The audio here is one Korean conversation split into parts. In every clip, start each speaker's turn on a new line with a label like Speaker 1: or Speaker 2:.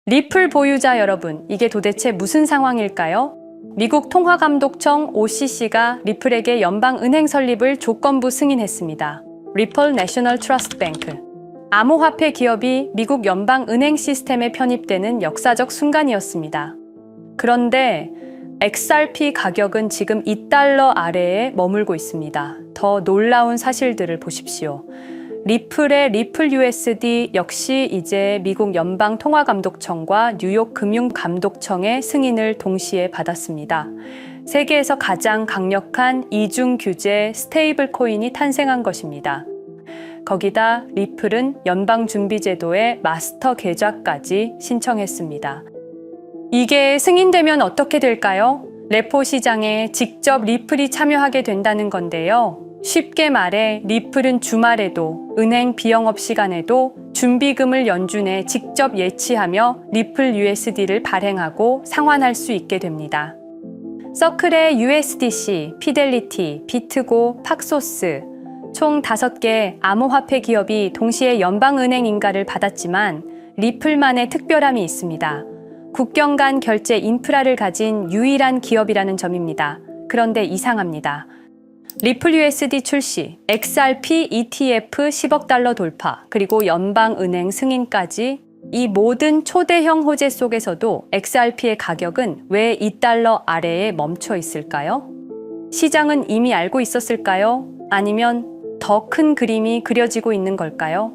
Speaker 1: 리플 보유자 여러분, 이게 도대체 무슨 상황일까요? 미국 통화감독청 OCC가 리플에게 연방은행 설립을 조건부 승인했습니다. 리플 내셔널 트러스트 뱅크. 암호화폐 기업이 미국 연방은행 시스템에 편입되는 역사적 순간이었습니다. 그런데 XRP 가격은 지금 $2 아래에 머물고 있습니다. 더 놀라운 사실들을 보십시오. 리플의 리플 USD 역시 이제 미국 연방통화감독청과 뉴욕 금융감독청의 승인을 동시에 받았습니다. 세계에서 가장 강력한 이중 규제 스테이블 코인이 탄생한 것입니다. 거기다 리플은 연방준비제도의 마스터 계좌까지 신청했습니다. 이게 승인되면 어떻게 될까요? 레포 시장에 직접 리플이 참여하게 된다는 건데요. 쉽게 말해 리플은 주말에도 은행 비영업 시간에도 준비금을 연준에 직접 예치하며 리플 USD를 발행하고 상환할 수 있게 됩니다. 서클의 USDC, 피델리티, 비트고, 팍소스 총 5개 암호화폐 기업이 동시에 연방은행 인가를 받았지만 리플만의 특별함이 있습니다. 국경 간 결제 인프라를 가진 유일한 기업이라는 점입니다. 그런데 이상합니다. 리플 USD 출시, XRP ETF 10억 달러 돌파, 그리고 연방은행 승인까지 이 모든 초대형 호재 속에서도 XRP의 가격은 왜 $2 아래에 멈춰 있을까요? 시장은 이미 알고 있었을까요? 아니면 더 큰 그림이 그려지고 있는 걸까요?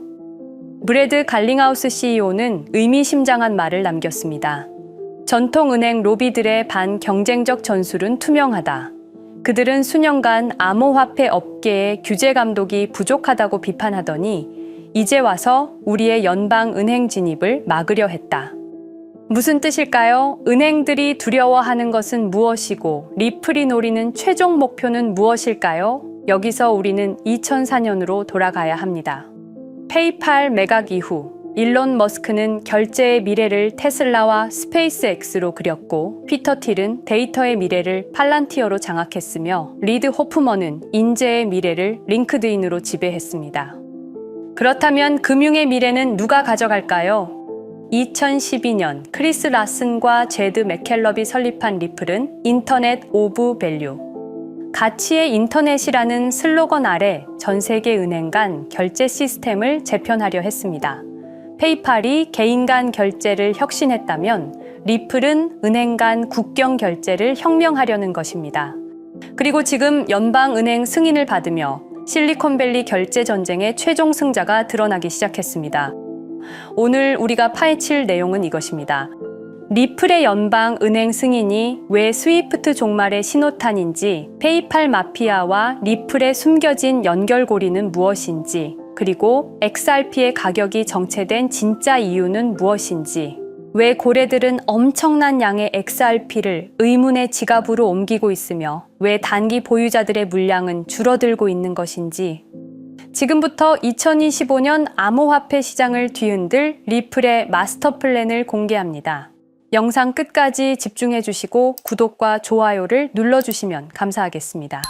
Speaker 1: 브래드 갈링하우스 CEO는 의미심장한 말을 남겼습니다. 전통은행 로비들의 반경쟁적 전술은 투명하다. 그들은 수년간 암호화폐 업계의 규제 감독이 부족하다고 비판하더니 이제 와서 우리의 연방은행 진입을 막으려 했다. 무슨 뜻일까요? 은행들이 두려워하는 것은 무엇이고 리플이 노리는 최종 목표는 무엇일까요? 여기서 우리는 2004년으로 돌아가야 합니다. 페이팔 매각 이후 일론 머스크는 결제의 미래를 테슬라와 스페이스X로 그렸고 피터 틸은 데이터의 미래를 팔란티어로 장악했으며 리드 호프먼은 인재의 미래를 링크드인으로 지배했습니다. 그렇다면 금융의 미래는 누가 가져갈까요? 2012년 크리스 라슨과 제드 맥켈럽이 설립한 리플은 인터넷 오브 밸류, 가치의 인터넷이라는 슬로건 아래 전 세계 은행 간 결제 시스템을 재편하려 했습니다. 페이팔이 개인 간 결제를 혁신했다면 리플은 은행 간 국경 결제를 혁명하려는 것입니다. 그리고 지금 연방은행 승인을 받으며 실리콘밸리 결제 전쟁의 최종 승자가 드러나기 시작했습니다. 오늘 우리가 파헤칠 내용은 이것입니다. 리플의 연방은행 승인이 왜 스위프트 종말의 신호탄인지, 페이팔 마피아와 리플의 숨겨진 연결고리는 무엇인지, 그리고 XRP의 가격이 정체된 진짜 이유는 무엇인지, 왜 고래들은 엄청난 양의 XRP를 의문의 지갑으로 옮기고 있으며 왜 단기 보유자들의 물량은 줄어들고 있는 것인지, 지금부터 2025년 암호화폐 시장을 뒤흔들 리플의 마스터 플랜을 공개합니다. 영상 끝까지 집중해 주시고 구독과 좋아요를 눌러주시면 감사하겠습니다.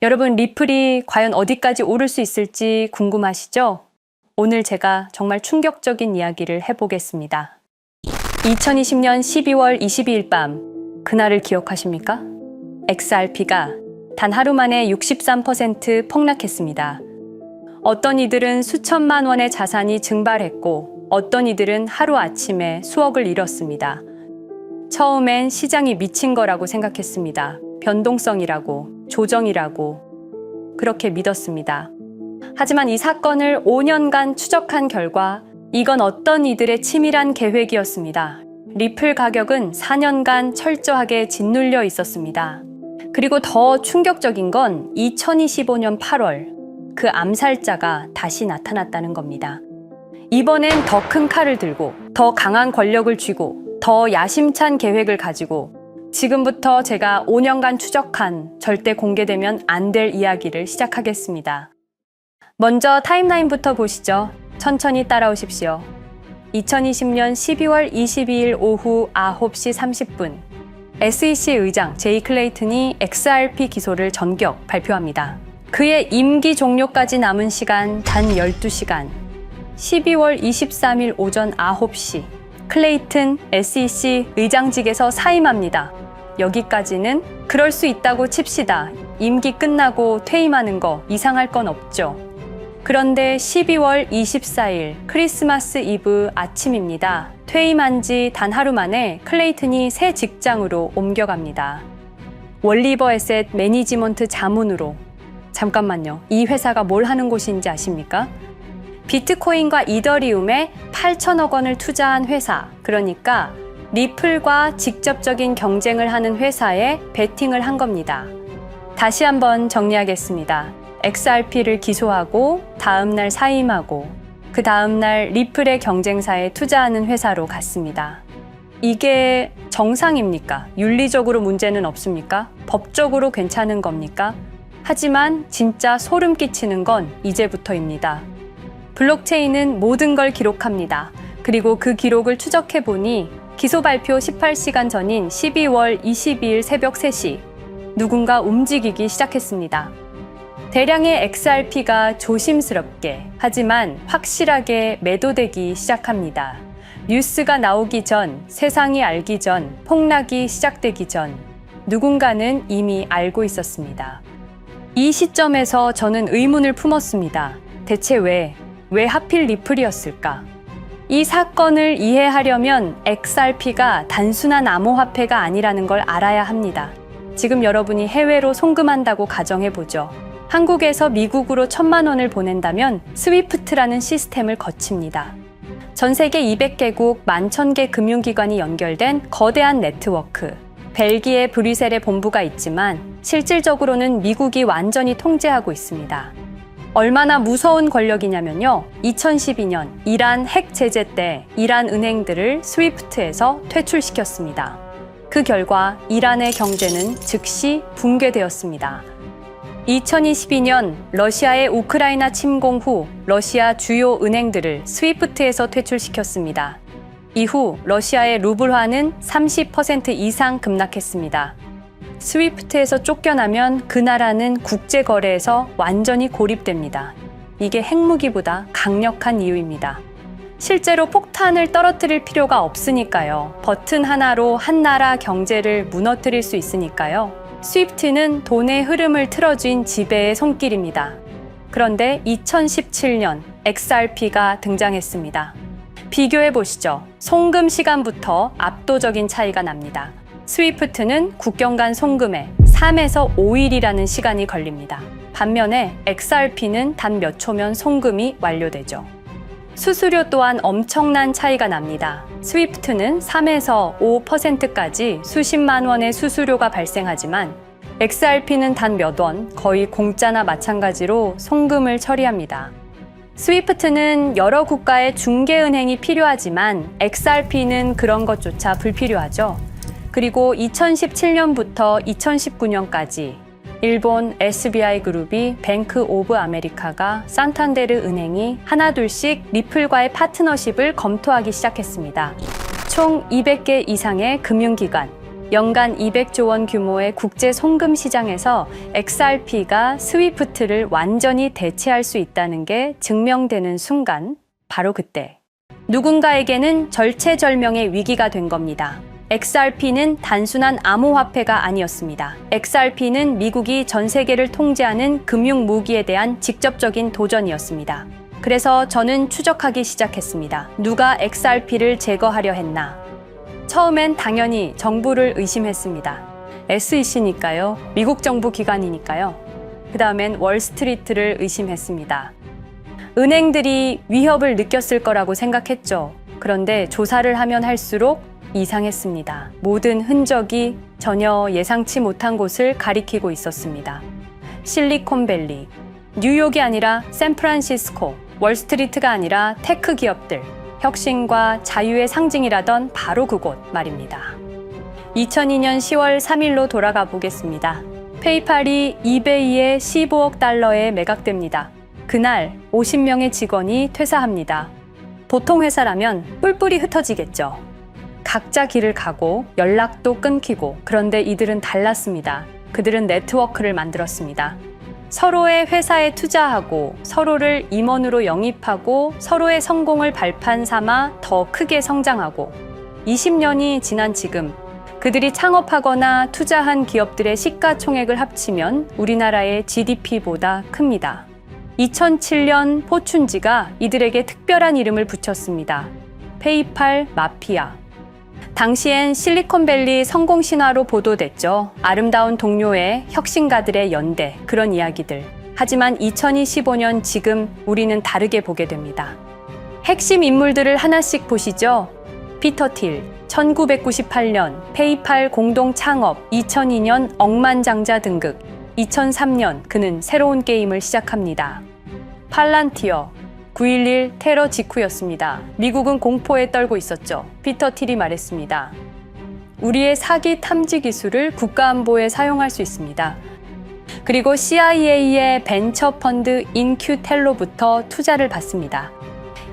Speaker 1: 여러분, 리플이 과연 어디까지 오를 수 있을지 궁금하시죠? 오늘 제가 정말 충격적인 이야기를 해보겠습니다. 2020년 12월 22일 밤, 그날을 기억하십니까? XRP가 단 하루 만에 63% 폭락했습니다. 어떤 이들은 수천만 원의 자산이 증발했고 어떤 이들은 하루아침에 수억을 잃었습니다. 처음엔 시장이 미친 거라고 생각했습니다. 변동성이라고, 조정이라고 그렇게 믿었습니다. 하지만 이 사건을 5년간 추적한 결과 이건 어떤 이들의 치밀한 계획이었습니다. 리플 가격은 4년간 철저하게 짓눌려 있었습니다. 그리고 더 충격적인 건 2025년 8월 그 암살자가 다시 나타났다는 겁니다. 이번엔 더 큰 칼을 들고 더 강한 권력을 쥐고 더 야심찬 계획을 가지고 지금부터 제가 5년간 추적한 절대 공개되면 안 될 이야기를 시작하겠습니다. 먼저 타임라인부터 보시죠. 천천히 따라오십시오. 2020년 12월 22일 오후 9시 30분 SEC 의장 제이 클레이튼이 XRP 기소를 전격 발표합니다. 그의 임기 종료까지 남은 시간 단 12시간. 12월 23일 오전 9시 클레이튼 SEC 의장직에서 사임합니다. 여기까지는 그럴 수 있다고 칩시다. 임기 끝나고 퇴임하는 거 이상할 건 없죠. 그런데 12월 24일 크리스마스 이브 아침입니다. 퇴임한 지 단 하루 만에 클레이튼이 새 직장으로 옮겨갑니다. 월리버 에셋 매니지먼트 자문으로. 잠깐만요. 이 회사가 뭘 하는 곳인지 아십니까? 비트코인과 이더리움에 8천억 원을 투자한 회사, 그러니까 리플과 직접적인 경쟁을 하는 회사에 베팅을 한 겁니다. 다시 한번 정리하겠습니다. XRP를 기소하고 다음날 사임하고 그 다음날 리플의 경쟁사에 투자하는 회사로 갔습니다. 이게 정상입니까? 윤리적으로 문제는 없습니까? 법적으로 괜찮은 겁니까? 하지만 진짜 소름 끼치는 건 이제부터입니다. 블록체인은 모든 걸 기록합니다. 그리고 그 기록을 추적해보니 기소 발표 18시간 전인 12월 22일 새벽 3시 누군가 움직이기 시작했습니다. 대량의 XRP가 조심스럽게 하지만 확실하게 매도되기 시작합니다. 뉴스가 나오기 전, 세상이 알기 전, 폭락이 시작되기 전 누군가는 이미 알고 있었습니다. 이 시점에서 저는 의문을 품었습니다. 대체 왜 하필 리플이었을까? 이 사건을 이해하려면 XRP가 단순한 암호화폐가 아니라는 걸 알아야 합니다. 지금 여러분이 해외로 송금한다고 가정해보죠. 한국에서 미국으로 1,000만 원을 보낸다면 스위프트라는 시스템을 거칩니다. 전 세계 200개국 11,000개 금융기관이 연결된 거대한 네트워크. 벨기에 브뤼셀에 본부가 있지만 실질적으로는 미국이 완전히 통제하고 있습니다. 얼마나 무서운 권력이냐면요. 2012년 이란 핵 제재 때 이란 은행들을 스위프트에서 퇴출시켰습니다. 그 결과 이란의 경제는 즉시 붕괴되었습니다. 2022년 러시아의 우크라이나 침공 후 러시아 주요 은행들을 스위프트에서 퇴출시켰습니다. 이후 러시아의 루블화는 30% 이상 급락했습니다. 스위프트에서 쫓겨나면 그 나라는 국제거래에서 완전히 고립됩니다. 이게 핵무기보다 강력한 이유입니다. 실제로 폭탄을 떨어뜨릴 필요가 없으니까요. 버튼 하나로 한 나라 경제를 무너뜨릴 수 있으니까요. 스위프트는 돈의 흐름을 틀어쥔 지배의 손길입니다. 그런데 2017년 XRP가 등장했습니다. 비교해 보시죠. 송금 시간부터 압도적인 차이가 납니다. 스위프트는 국경 간 송금에 3에서 5일이라는 시간이 걸립니다. 반면에 XRP는 단 몇 초면 송금이 완료되죠. 수수료 또한 엄청난 차이가 납니다. 스위프트는 3에서 5%까지 수십만 원의 수수료가 발생하지만 XRP는 단 몇 원, 거의 공짜나 마찬가지로 송금을 처리합니다. 스위프트는 여러 국가의 중개은행이 필요하지만 XRP는 그런 것조차 불필요하죠. 그리고 2017년부터 2019년까지 일본 SBI 그룹이 뱅크 오브 아메리카가 산탄데르 은행이 하나둘씩 리플과의 파트너십을 검토하기 시작했습니다. 총 200개 이상의 금융기관, 연간 200조 원 규모의 국제 송금 시장에서 XRP가 스위프트를 완전히 대체할 수 있다는 게 증명되는 순간, 바로 그때 누군가에게는 절체절명의 위기가 된 겁니다. XRP는 단순한 암호화폐가 아니었습니다. XRP는 미국이 전 세계를 통제하는 금융 무기에 대한 직접적인 도전이었습니다. 그래서 저는 추적하기 시작했습니다. 누가 XRP를 제거하려 했나? 처음엔 당연히 정부를 의심했습니다. SEC니까요. 미국 정부 기관이니까요. 그 다음엔 월스트리트를 의심했습니다. 은행들이 위협을 느꼈을 거라고 생각했죠. 그런데 조사를 하면 할수록 이상했습니다. 모든 흔적이 전혀 예상치 못한 곳을 가리키고 있었습니다. 실리콘밸리, 뉴욕이 아니라 샌프란시스코, 월스트리트가 아니라 테크 기업들, 혁신과 자유의 상징이라던 바로 그곳 말입니다. 2002년 10월 3일로 돌아가 보겠습니다. 페이팔이 이베이에 15억 달러에 매각됩니다. 그날 50명의 직원이 퇴사합니다. 보통 회사라면 뿔뿔이 흩어지겠죠. 각자 길을 가고 연락도 끊기고, 그런데 이들은 달랐습니다. 그들은 네트워크를 만들었습니다. 서로의 회사에 투자하고 서로를 임원으로 영입하고 서로의 성공을 발판 삼아 더 크게 성장하고 20년이 지난 지금 그들이 창업하거나 투자한 기업들의 시가총액을 합치면 우리나라의 GDP보다 큽니다. 2007년 포춘지가 이들에게 특별한 이름을 붙였습니다. 페이팔 마피아. 당시엔 실리콘밸리 성공 신화로 보도됐죠. 아름다운 동료의 혁신가들의 연대, 그런 이야기들. 하지만 2025년 지금 우리는 다르게 보게 됩니다. 핵심 인물들을 하나씩 보시죠. 피터 틸, 1998년 페이팔 공동 창업, 2002년 억만장자 등극, 2003년 그는 새로운 게임을 시작합니다. 팔란티어, 9.11 테러 직후였습니다. 미국은 공포에 떨고 있었죠. 피터 틸이 말했습니다. 우리의 사기 탐지 기술을 국가안보에 사용할 수 있습니다. 그리고 CIA의 벤처 펀드 인큐텔로부터 투자를 받습니다.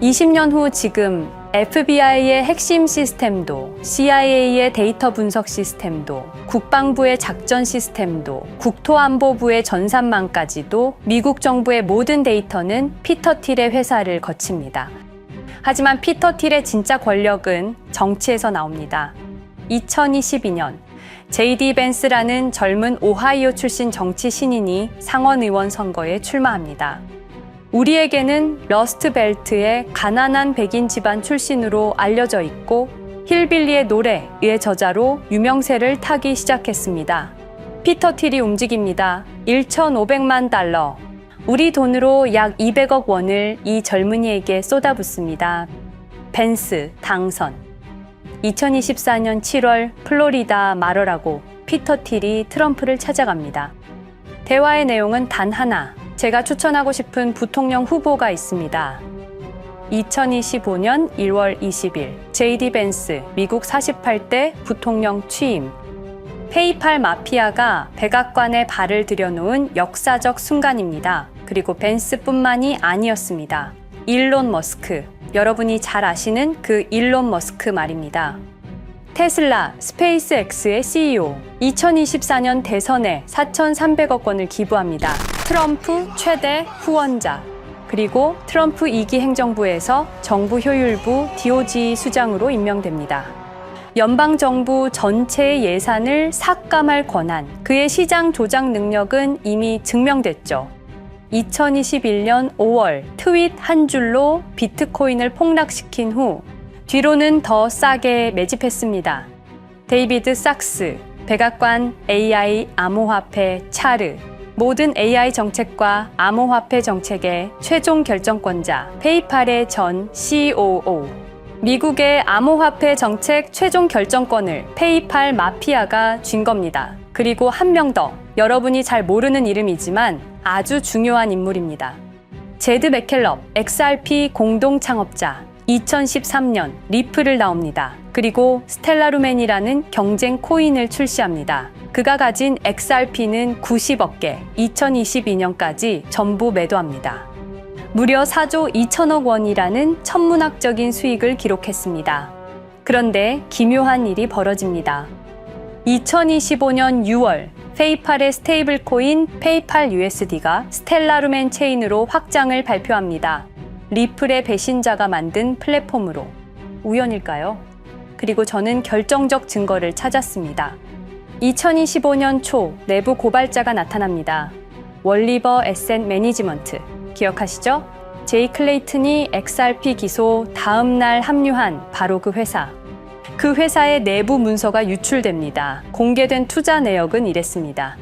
Speaker 1: 20년 후 지금 FBI의 핵심 시스템도, CIA의 데이터 분석 시스템도, 국방부의 작전 시스템도, 국토안보부의 전산망까지도 미국 정부의 모든 데이터는 피터 틸의 회사를 거칩니다. 하지만 피터 틸의 진짜 권력은 정치에서 나옵니다. 2022년 JD 벤스라는 젊은 오하이오 출신 정치 신인이 상원 의원 선거에 출마합니다. 우리에게는 러스트벨트의 가난한 백인 집안 출신으로 알려져 있고 힐빌리의 노래의 저자로 유명세를 타기 시작했습니다. 피터 틸이 움직입니다. 1,500만 달러, 우리 돈으로 약 200억 원을 이 젊은이에게 쏟아붓습니다. 벤스 당선. 2024년 7월 플로리다 마러라고 피터 틸이 트럼프를 찾아갑니다. 대화의 내용은 단 하나. 제가 추천하고 싶은 부통령 후보가 있습니다. 2025년 1월 20일 JD 벤스 미국 48대 부통령 취임. 페이팔 마피아가 백악관에 발을 들여놓은 역사적 순간입니다. 그리고 벤스뿐만이 아니었습니다. 일론 머스크, 여러분이 잘 아시는 그 일론 머스크 말입니다. 테슬라, 스페이스X의 CEO, 2024년 대선에 4,300억 원을 기부합니다. 트럼프 최대 후원자, 그리고 트럼프 2기 행정부에서 정부 효율부 DOJ 수장으로 임명됩니다. 연방정부 전체의 예산을 삭감할 권한, 그의 시장 조작 능력은 이미 증명됐죠. 2021년 5월 트윗 한 줄로 비트코인을 폭락시킨 후 뒤로는 더 싸게 매집했습니다. 데이비드 sak스, 백악관 AI 암호화폐 차르, 모든 AI 정책과 암호화폐 정책의 최종 결정권자 페이팔의 전 COO. 미국의 암호화폐 정책 최종 결정권을 페이팔 마피아가 쥔 겁니다. 그리고 한 명 더, 여러분이 잘 모르는 이름이지만 아주 중요한 인물입니다. 제드 맥켈럽, XRP 공동 창업자, 2013년 리플을 나옵니다. 그리고 스텔라루멘이라는 경쟁 코인을 출시합니다. 그가 가진 XRP는 90억 개, 2022년까지 전부 매도합니다. 무려 4조 2천억 원이라는 천문학적인 수익을 기록했습니다. 그런데 기묘한 일이 벌어집니다. 2025년 6월 페이팔의 스테이블 코인 페이팔 USD가 스텔라루멘 체인으로 확장을 발표합니다. 리플의 배신자가 만든 플랫폼으로. 우연일까요? 그리고 저는 결정적 증거를 찾았습니다. 2025년 초 내부 고발자가 나타납니다. 월리버 에셋 매니지먼트. 기억하시죠? 제이 클레이튼이 XRP 기소 다음 날 합류한 바로 그 회사. 그 회사의 내부 문서가 유출됩니다. 공개된 투자 내역은 이랬습니다.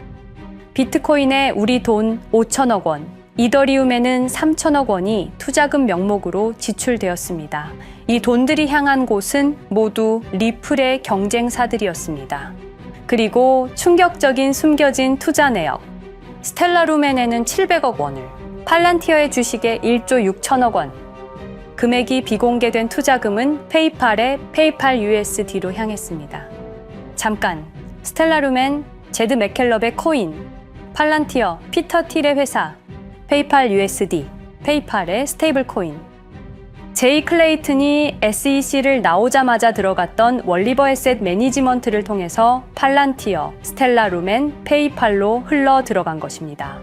Speaker 1: 비트코인에 우리 돈 5천억 원, 이더리움에는 3천억 원이 투자금 명목으로 지출되었습니다. 이 돈들이 향한 곳은 모두 리플의 경쟁사들이었습니다. 그리고 충격적인 숨겨진 투자 내역. 스텔라루멘에는 700억 원을, 팔란티어의 주식에 1조 6천억 원, 금액이 비공개된 투자금은 페이팔의 페이팔 USD로 향했습니다. 잠깐, 스텔라루멘, 제드 맥켈럽의 코인, 팔란티어, 피터 틸의 회사, 페이팔 USD, 페이팔의 스테이블 코인. 제이 클레이튼이 SEC를 나오자마자 들어갔던 월리버 에셋 매니지먼트를 통해서 팔란티어, 스텔라루멘, 페이팔로 흘러 들어간 것입니다.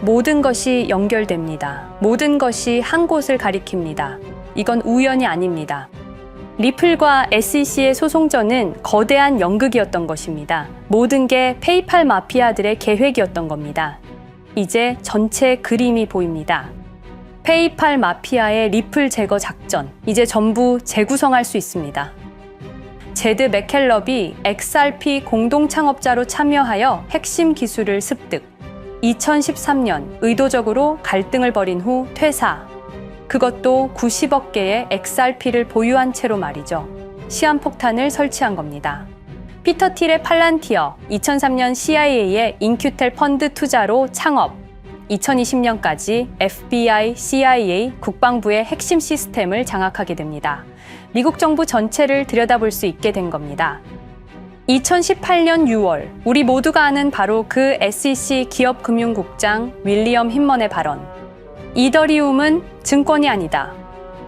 Speaker 1: 모든 것이 연결됩니다. 모든 것이 한 곳을 가리킵니다. 이건 우연이 아닙니다. 리플과 SEC의 소송전은 거대한 연극이었던 것입니다. 모든 게 페이팔 마피아들의 계획이었던 겁니다. 이제 전체 그림이 보입니다. 페이팔 마피아의 리플 제거 작전, 이제 전부 재구성할 수 있습니다. 제드 맥켈럽이 XRP 공동 창업자로 참여하여 핵심 기술을 습득. 2013년 의도적으로 갈등을 벌인 후 퇴사. 그것도 90억 개의 XRP를 보유한 채로 말이죠. 시한폭탄을 설치한 겁니다. 피터 틸의 팔란티어, 2003년 CIA의 인큐텔 펀드 투자로 창업. 2020년까지 FBI, CIA, 국방부의 핵심 시스템을 장악하게 됩니다. 미국 정부 전체를 들여다볼 수 있게 된 겁니다. 2018년 6월, 우리 모두가 아는 바로 그 SEC 기업금융국장 윌리엄 힌먼의 발언. 이더리움은 증권이 아니다.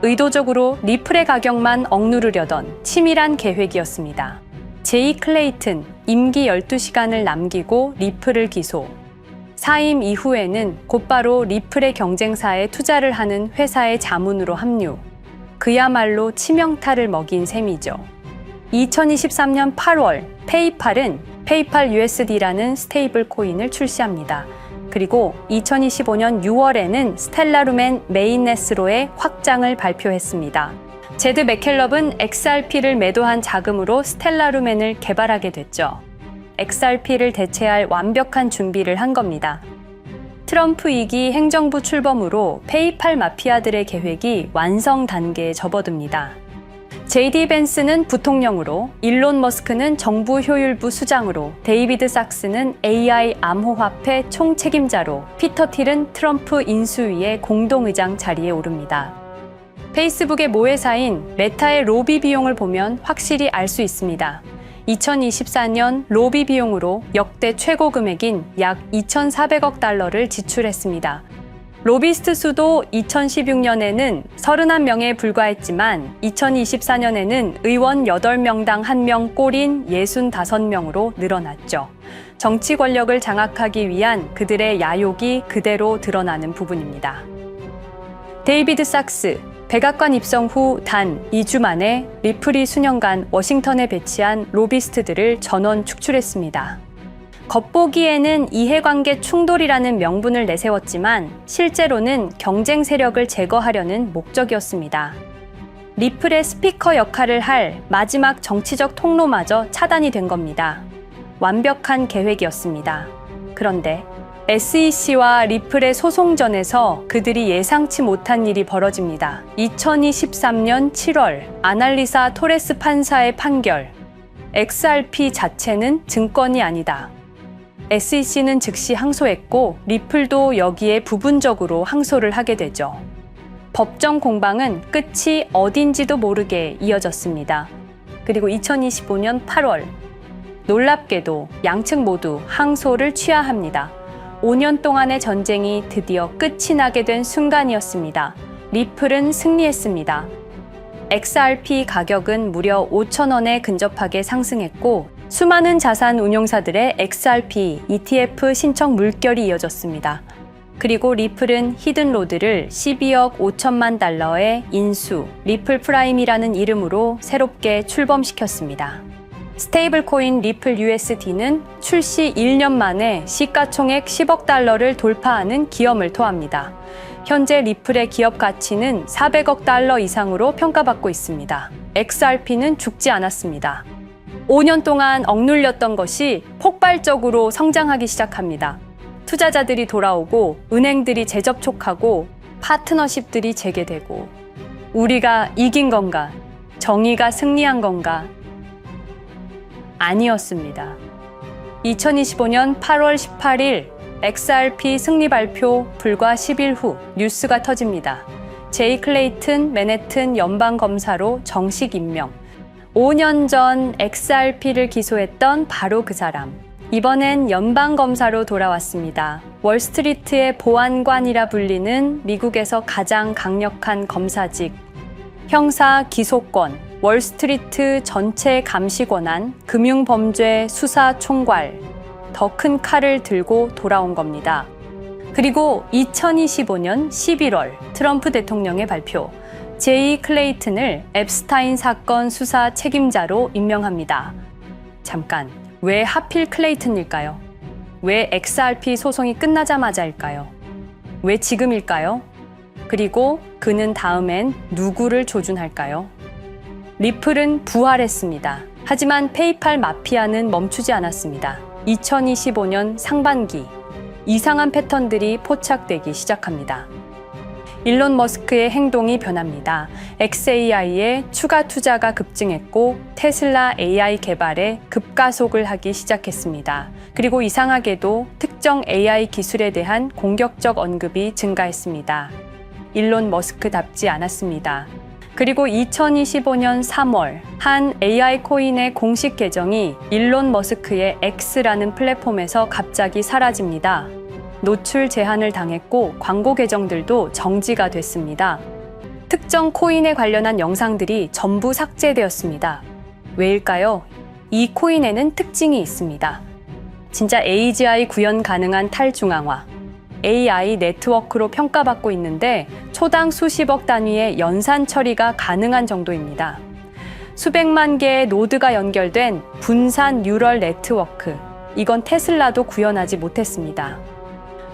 Speaker 1: 의도적으로 리플의 가격만 억누르려던 치밀한 계획이었습니다. 제이 클레이튼, 임기 12시간을 남기고 리플을 기소. 사임 이후에는 곧바로 리플의 경쟁사에 투자를 하는 회사의 자문으로 합류. 그야말로 치명타를 먹인 셈이죠. 2023년 8월, 페이팔은 페이팔 USD라는 스테이블 코인을 출시합니다. 그리고 2025년 6월에는 스텔라룸앤 메인넷으로의 확장을 발표했습니다. 제드 맥켈럽은 XRP를 매도한 자금으로 스텔라룸앤을 개발하게 됐죠. XRP를 대체할 완벽한 준비를 한 겁니다. 트럼프 2기 행정부 출범으로 페이팔 마피아들의 계획이 완성 단계에 접어듭니다. JD 벤스는 부통령으로, 일론 머스크는 정부 효율부 수장으로, 데이비드 sak스는 AI 암호화폐 총책임자로, 피터 틸은 트럼프 인수위의 공동의장 자리에 오릅니다. 페이스북의 모회사인 메타의 로비 비용을 보면 확실히 알 수 있습니다. 2024년 로비 비용으로 역대 최고 금액인 약 2,400억 달러를 지출했습니다. 로비스트 수도 2016년에는 31명에 불과했지만 2024년에는 의원 8명당 1명 꼴인 65명으로 늘어났죠. 정치 권력을 장악하기 위한 그들의 야욕이 그대로 드러나는 부분입니다. 데이비드 sak스, 백악관 입성 후 단 2주 만에 리플이 수년간 워싱턴에 배치한 로비스트들을 전원 축출했습니다. 겉보기에는 이해관계 충돌이라는 명분을 내세웠지만 실제로는 경쟁 세력을 제거하려는 목적이었습니다. 리플의 스피커 역할을 할 마지막 정치적 통로마저 차단이 된 겁니다. 완벽한 계획이었습니다. 그런데 SEC와 리플의 소송전에서 그들이 예상치 못한 일이 벌어집니다. 2023년 7월 아날리사 토레스 판사의 판결. XRP 자체는 증권이 아니다. SEC는 즉시 항소했고 리플도 여기에 부분적으로 항소를 하게 되죠. 법정 공방은 끝이 어딘지도 모르게 이어졌습니다. 그리고 2025년 8월 놀랍게도 양측 모두 항소를 취하합니다. 5년 동안의 전쟁이 드디어 끝이 나게 된 순간이었습니다. 리플은 승리했습니다. XRP 가격은 무려 5,000원에 근접하게 상승했고 수많은 자산 운용사들의 XRP, ETF 신청 물결이 이어졌습니다. 그리고 리플은 히든로드를 12억 5천만 달러의 인수, 리플 프라임이라는 이름으로 새롭게 출범시켰습니다. 스테이블 코인 리플 USD는 출시 1년 만에 시가총액 10억 달러를 돌파하는 기염을 토합니다. 현재 리플의 기업 가치는 400억 달러 이상으로 평가받고 있습니다. XRP는 죽지 않았습니다. 5년 동안 억눌렸던 것이 폭발적으로 성장하기 시작합니다. 투자자들이 돌아오고 은행들이 재접촉하고 파트너십들이 재개되고 우리가 이긴 건가? 정의가 승리한 건가? 아니었습니다. 2025년 8월 18일 XRP 승리 발표 불과 10일 후 뉴스가 터집니다. 제이 클레이튼 맨해튼 연방검사로 정식 임명. 5년 전 XRP를 기소했던 바로 그 사람. 이번엔 연방검사로 돌아왔습니다. 월스트리트의 보안관이라 불리는 미국에서 가장 강력한 검사직. 형사 기소권, 월스트리트 전체 감시 권한, 금융범죄 수사 총괄. 더 큰 칼을 들고 돌아온 겁니다. 그리고 2025년 11월 트럼프 대통령의 발표, 제이 클레이튼을 앱스타인 사건 수사 책임자로 임명합니다. 잠깐, 왜 하필 클레이튼일까요? 왜 XRP 소송이 끝나자마자일까요? 왜 지금일까요? 그리고 그는 다음엔 누구를 조준할까요? 리플은 부활했습니다. 하지만 페이팔 마피아는 멈추지 않았습니다. 2025년 상반기, 이상한 패턴들이 포착되기 시작합니다. 일론 머스크의 행동이 변합니다. xAI에 추가 투자가 급증했고 테슬라 AI 개발에 급가속을 하기 시작했습니다. 그리고 이상하게도 특정 AI 기술에 대한 공격적 언급이 증가했습니다. 일론 머스크답지 않았습니다. 그리고 2025년 3월 한 AI 코인의 공식 계정이 일론 머스크의 X라는 플랫폼에서 갑자기 사라집니다. 노출 제한을 당했고 광고 계정들도 정지가 됐습니다. 특정 코인에 관련한 영상들이 전부 삭제되었습니다. 왜일까요? 이 코인에는 특징이 있습니다. 진짜 AGI 구현 가능한 탈중앙화, AI 네트워크로 평가받고 있는데 초당 수십억 단위의 연산 처리가 가능한 정도입니다. 수백만 개의 노드가 연결된 분산 뉴럴 네트워크, 이건 테슬라도 구현하지 못했습니다.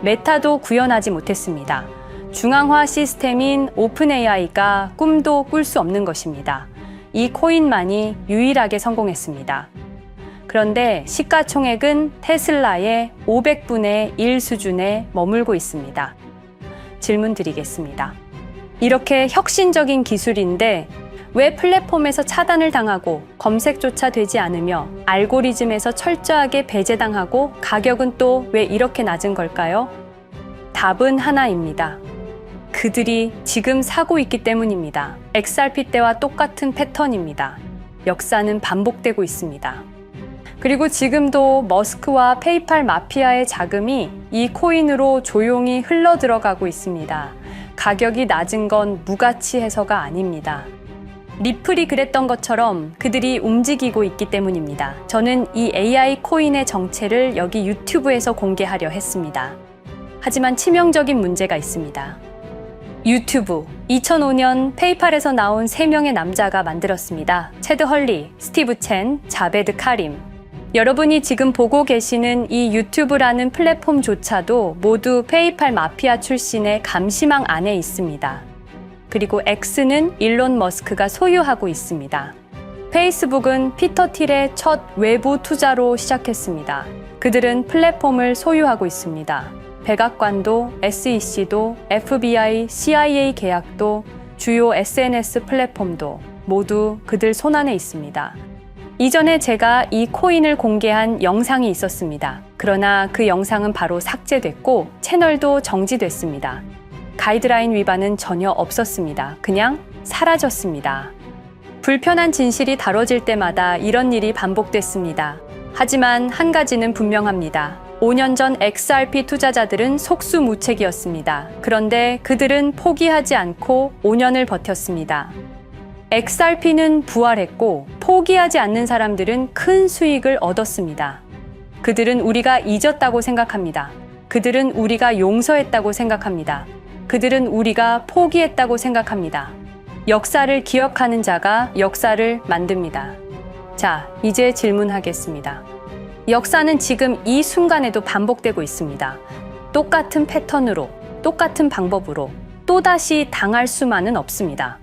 Speaker 1: 메타도 구현하지 못했습니다. 중앙화 시스템인 오픈AI가 꿈도 꿀 수 없는 것입니다. 이 코인만이 유일하게 성공했습니다. 그런데 시가총액은 테슬라의 500분의 1 수준에 머물고 있습니다. 질문 드리겠습니다. 이렇게 혁신적인 기술인데 왜 플랫폼에서 차단을 당하고 검색조차 되지 않으며 알고리즘에서 철저하게 배제당하고 가격은 또 왜 이렇게 낮은 걸까요? 답은 하나입니다. 그들이 지금 사고 있기 때문입니다. XRP 때와 똑같은 패턴입니다. 역사는 반복되고 있습니다. 그리고 지금도 머스크와 페이팔 마피아의 자금이 이 코인으로 조용히 흘러 들어가고 있습니다. 가격이 낮은 건 무가치해서가 아닙니다. 리플이 그랬던 것처럼 그들이 움직이고 있기 때문입니다. 저는 이 AI 코인의 정체를 여기 유튜브에서 공개하려 했습니다. 하지만 치명적인 문제가 있습니다. 유튜브, 2005년 페이팔에서 나온 3명의 남자가 만들었습니다. 체드 헐리, 스티브 첸, 자베드 카림. 여러분이 지금 보고 계시는 이 유튜브라는 플랫폼조차도 모두 페이팔 마피아 출신의 감시망 안에 있습니다. 그리고 X는 일론 머스크가 소유하고 있습니다. 페이스북은 피터 틸의 첫 외부 투자로 시작했습니다. 그들은 플랫폼을 소유하고 있습니다. 백악관도, SEC도, FBI, CIA 계약도, 주요 SNS 플랫폼도 모두 그들 손안에 있습니다. 이전에 제가 이 코인을 공개한 영상이 있었습니다. 그러나 그 영상은 바로 삭제됐고 채널도 정지됐습니다. 가이드라인 위반은 전혀 없었습니다. 그냥 사라졌습니다. 불편한 진실이 다뤄질 때마다 이런 일이 반복됐습니다. 하지만 한 가지는 분명합니다. 5년 전 XRP 투자자들은 속수무책이었습니다. 그런데 그들은 포기하지 않고 5년을 버텼습니다. XRP는 부활했고 포기하지 않는 사람들은 큰 수익을 얻었습니다. 그들은 우리가 잊었다고 생각합니다. 그들은 우리가 용서했다고 생각합니다. 그들은 우리가 포기했다고 생각합니다. 역사를 기억하는 자가 역사를 만듭니다. 자, 이제 질문하겠습니다. 역사는 지금 이 순간에도 반복되고 있습니다. 똑같은 패턴으로, 똑같은 방법으로 또다시 당할 수만은 없습니다.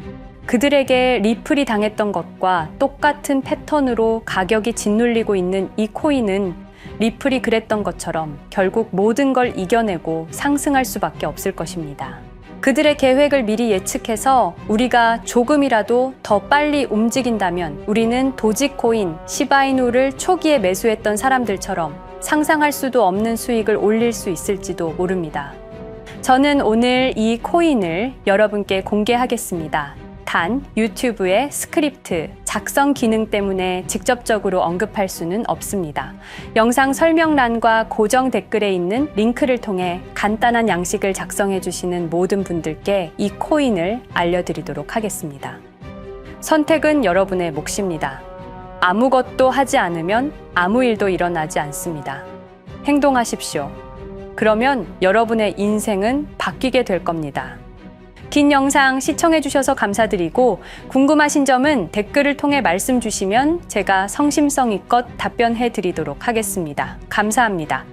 Speaker 1: 그들에게 리플이 당했던 것과 똑같은 패턴으로 가격이 짓눌리고 있는 이 코인은 리플이 그랬던 것처럼 결국 모든 걸 이겨내고 상승할 수밖에 없을 것입니다. 그들의 계획을 미리 예측해서 우리가 조금이라도 더 빨리 움직인다면 우리는 도지코인, 시바이누를 초기에 매수했던 사람들처럼 상상할 수도 없는 수익을 올릴 수 있을지도 모릅니다. 저는 오늘 이 코인을 여러분께 공개하겠습니다. 단, 유튜브의 스크립트, 작성 기능 때문에 직접적으로 언급할 수는 없습니다. 영상 설명란과 고정 댓글에 있는 링크를 통해 간단한 양식을 작성해 주시는 모든 분들께 이 코인을 알려드리도록 하겠습니다. 선택은 여러분의 몫입니다. 아무것도 하지 않으면 아무 일도 일어나지 않습니다. 행동하십시오. 그러면 여러분의 인생은 바뀌게 될 겁니다. 긴 영상 시청해주셔서 감사드리고 궁금하신 점은 댓글을 통해 말씀 주시면 제가 성심성의껏 답변해 드리도록 하겠습니다. 감사합니다.